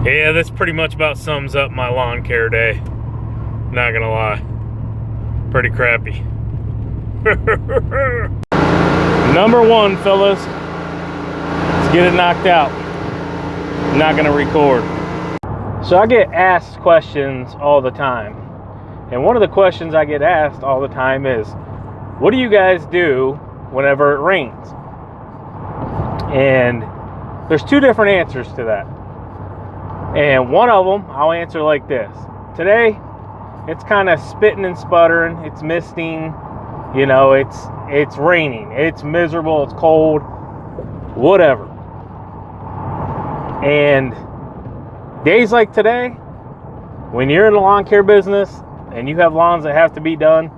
Yeah, this pretty much about sums up my lawn care day. Not gonna lie. Pretty crappy. Number one, fellas. Let's get it knocked out. I'm not gonna record. So I get asked questions all the time. And one of the questions I get asked all the time is, what do you guys do whenever it rains? And there's two different answers to that. And one of them, I'll answer like this. Today, it's kind of spitting and sputtering. It's misting. You know, it's raining. It's miserable. It's cold. Whatever. And days like today, when you're in the lawn care business and you have lawns that have to be done,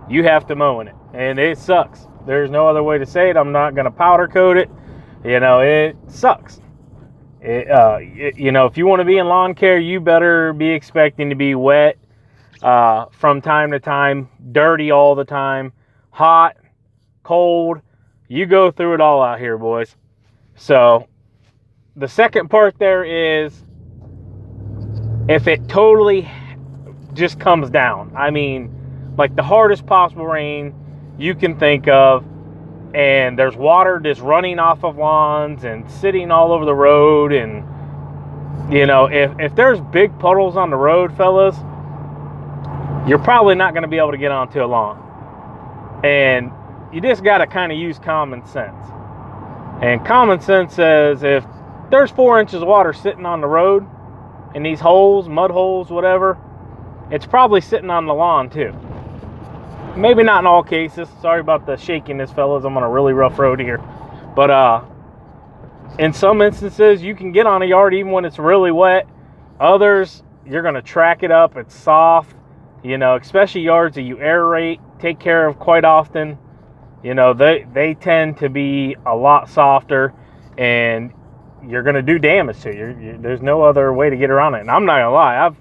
you have to mow in it. And it sucks. There's no other way to say it. I'm not going to powder coat it. You know, it sucks. You know, if you want to be in lawn care, you better be expecting to be wet from time to time, dirty all the time, hot, cold. You go through it all out here, boys. So the second part there is, if it totally just comes down, I mean, like the hardest possible rain you can think of, and there's water just running off of lawns and sitting all over the road, and you know, if there's big puddles on the road, fellas, you're probably not going to be able to get onto a lawn. And you just got to kind of use common sense. And common sense says, if there's 4 inches of water sitting on the road in these holes, mud holes, whatever, it's probably sitting on the lawn too. Maybe not in all cases. Sorry about the shakiness, fellas. I'm on a really rough road here. But in some instances, you can get on a yard even when it's really wet. Others, you're going to track it up. It's soft. You know, especially yards that you aerate, take care of quite often. You know, they tend to be a lot softer, and you're going to do damage to you. There's no other way to get around it. And I'm not going to lie.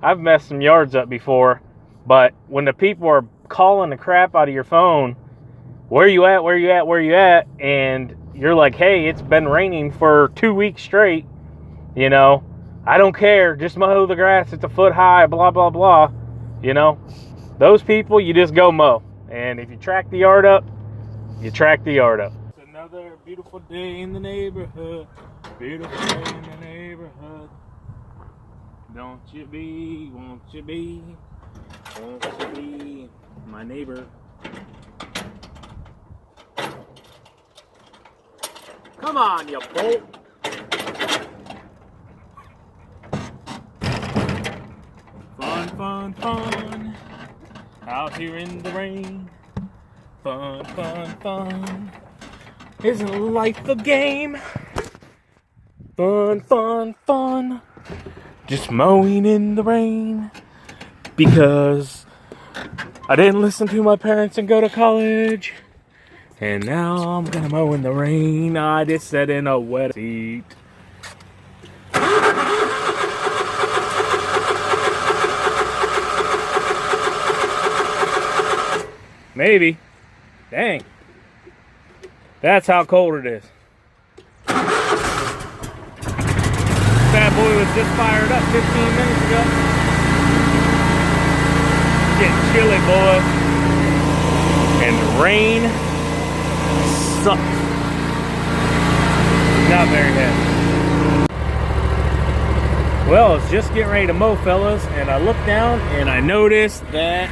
I've messed some yards up before. But when the people are calling the crap out of your phone, where you at, where you at, where you at, and you're like, hey, it's been raining for 2 weeks straight, you know, I don't care, just mow the grass, it's a foot high, blah blah blah, you know, those people, you just go mow. And if you track the yard up, you track the yard up. It's another beautiful day in the neighborhood, beautiful day in the neighborhood. Don't you be, won't you be, won't you be my neighbor? Come on, you bolt. Fun, fun, fun. Out here in the rain. Fun, fun, fun. Isn't life a game? Fun, fun, fun. Just mowing in the rain. Because I didn't listen to my parents and go to college. And now I'm gonna mow in the rain. I just sat in a wet seat. Maybe. Dang. That's how cold it is. Bad boy was just fired up 15 minutes ago. Getting chilly, boy. And the rain sucks. Not very happy. Well, I was just getting ready to mow, fellas, and I looked down and I noticed that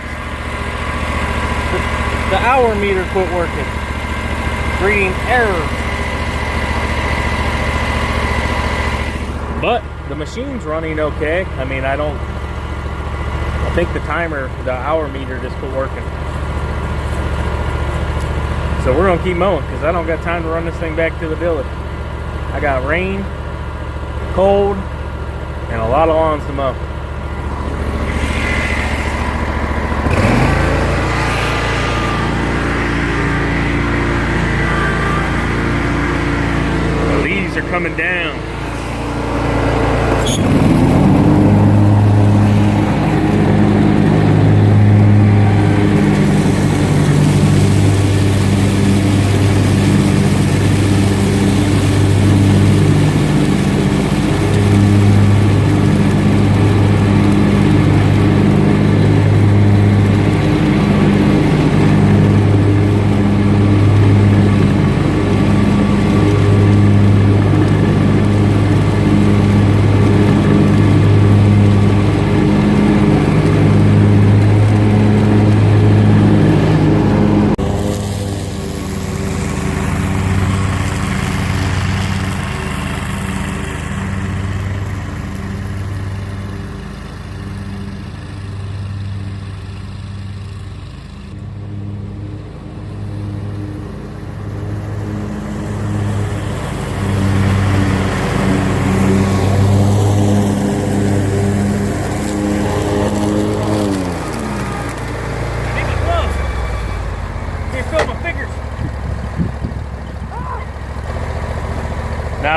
the hour meter quit working. Reading error. But the machine's running okay. I mean, I think the hour meter just quit working. So we're gonna keep mowing because I don't got time to run this thing back to the village. I got rain, cold, and a lot of lawns to mow. The leaves are coming down.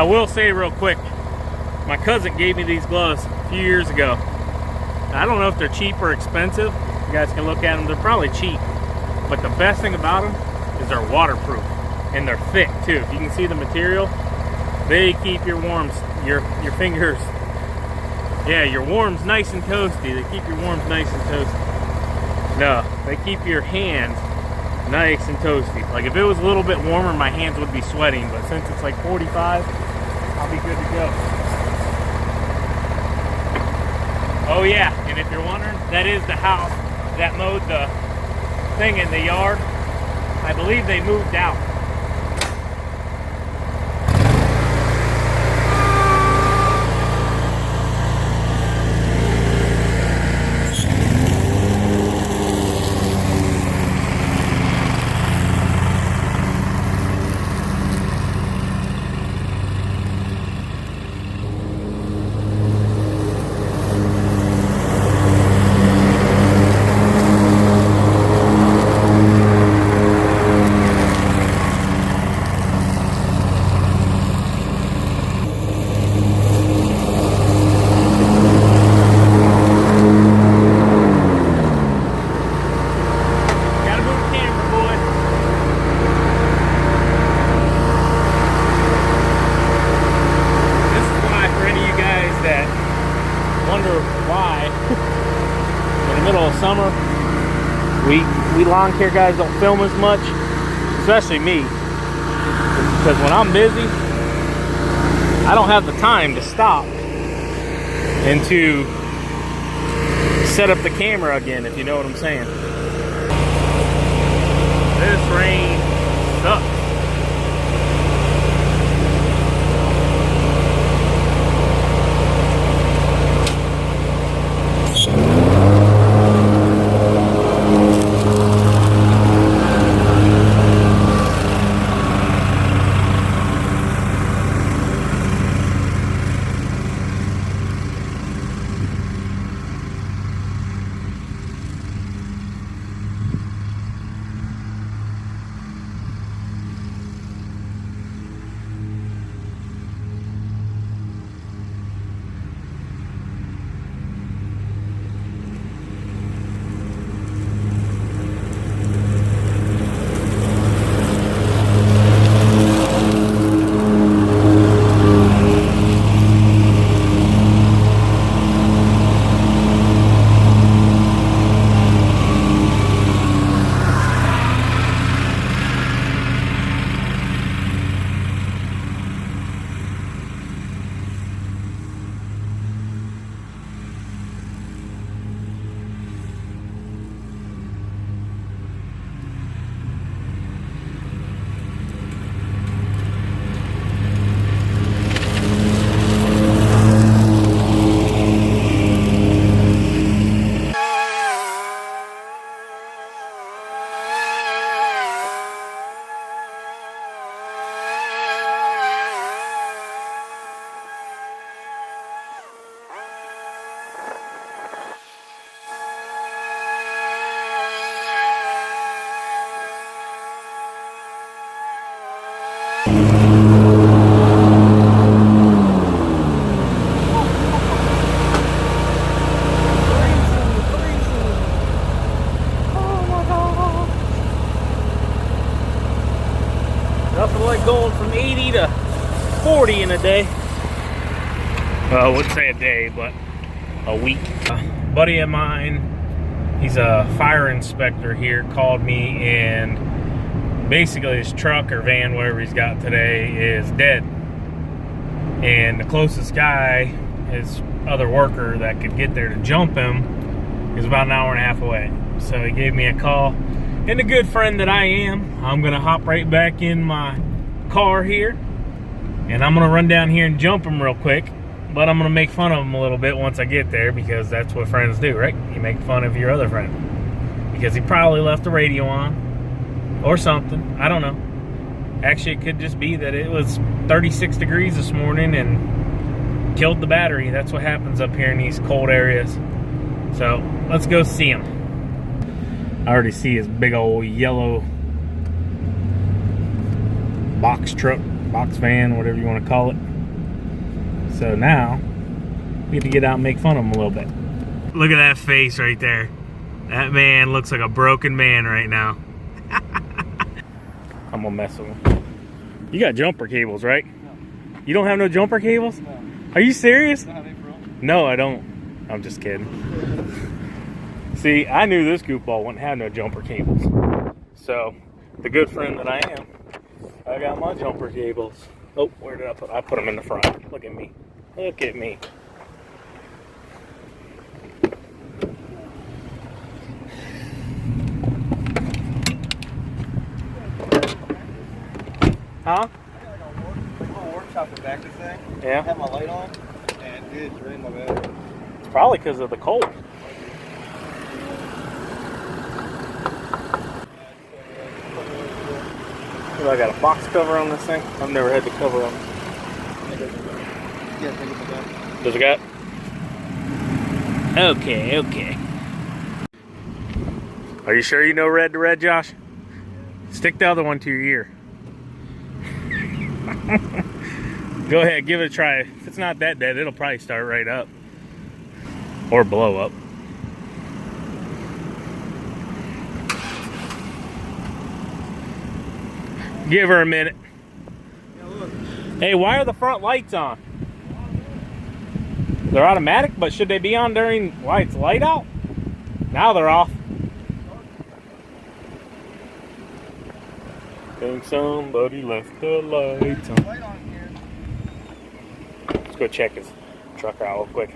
I will say real quick, my cousin gave me these gloves a few years ago. I don't know if they're cheap or expensive. You guys can look at them. They're probably cheap. But the best thing about them is they're waterproof. And they're thick too. If you can see the material, they keep your worms, your fingers, yeah, your worms nice and toasty. They keep your worms nice and toasty. No, they keep your hands nice and toasty. Like if it was a little bit warmer, my hands would be sweating. But since it's like 45, I'll be good to go. Oh yeah, and if you're wondering, that is the house that mowed the thing in the yard. I believe they moved out. Summer, we lawn care guys don't film as much, especially me, because when I'm busy, I don't have the time to stop and to set up the camera again, if you know what I'm saying. This rain sucks. Nothing like going from 80 to 40 in a day. Well, I wouldn't say a day, but a week. A buddy of mine, he's a fire inspector here, called me, and basically his truck or van, whatever he's got today, is dead. And the closest guy, his other worker that could get there to jump him, is about an hour and a half away. So he gave me a call. And a good friend that I am, I'm gonna hop right back in my car here, and I'm gonna run down here and jump him real quick. But I'm gonna make fun of him a little bit once I get there, because that's what friends do, right? You make fun of your other friend because he probably left the radio on or something. I don't know. Actually, it could just be that it was 36 degrees this morning and killed the battery. That's what happens up here in these cold areas. So let's go see him. I already see his big old yellow box truck, box van, whatever you want to call it. So now we get to get out and make fun of him a little bit. Look at that face right there. That man looks like a broken man right now. I'm gonna mess with him. You got jumper cables, right? No. You don't have no jumper cables? No. Are you serious? Don't have any for No, I don't. I'm just kidding. See, I knew this goofball wouldn't have no jumper cables. So, the good friend that I am, I got my jumper cables. Oh, where did I put them? I put them in the front. Look at me. Look at me. Huh? I got like a little workshop in the back of this thing. Yeah. I have my light on, and it's draining my battery. It's probably because of the cold. I got a box cover on this thing. I've never had the cover on. Yeah, take it back. Does it got? Okay, okay. Are you sure you know red to red, Josh? Stick the other one to your ear. Go ahead, give it a try. If it's not that dead, it'll probably start right up. Or blow up. Give her a minute. Yeah, look. Hey, why are the front lights on? They're automatic, but should they be on during while it's light out? Now they're off. Think somebody left the lights on. Light on here. Let's go check his truck out real quick.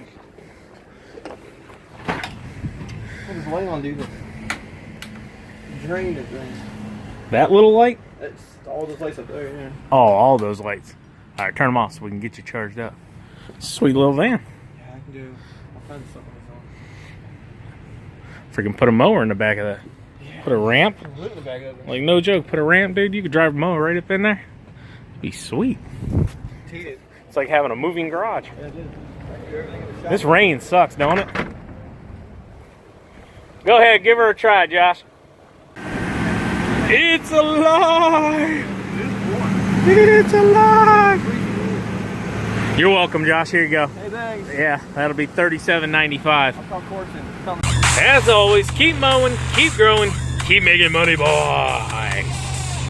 What does light on do? Drain it, drain. That little light? It's all those lights up there, yeah. Oh, all those lights. All right, turn them off so we can get you charged up. Sweet little van. Yeah, I can do. I'll find something on. Freaking put a mower in the back of that. Yeah. Put a ramp. Put a lid in the back of it. Like, no joke, put a ramp, dude. You could drive a mower right up in there. Be sweet. Take it. It's like having a moving garage. Yeah, it is. I can do everything in the shop. This rain sucks, don't it? Go ahead, give her a try, Josh. It's alive! It's alive! You're welcome, Josh. Here you go. Hey, thanks. Yeah, that'll be $37.95. I'll call Corson. As always, keep mowing, keep growing, keep making money, boys.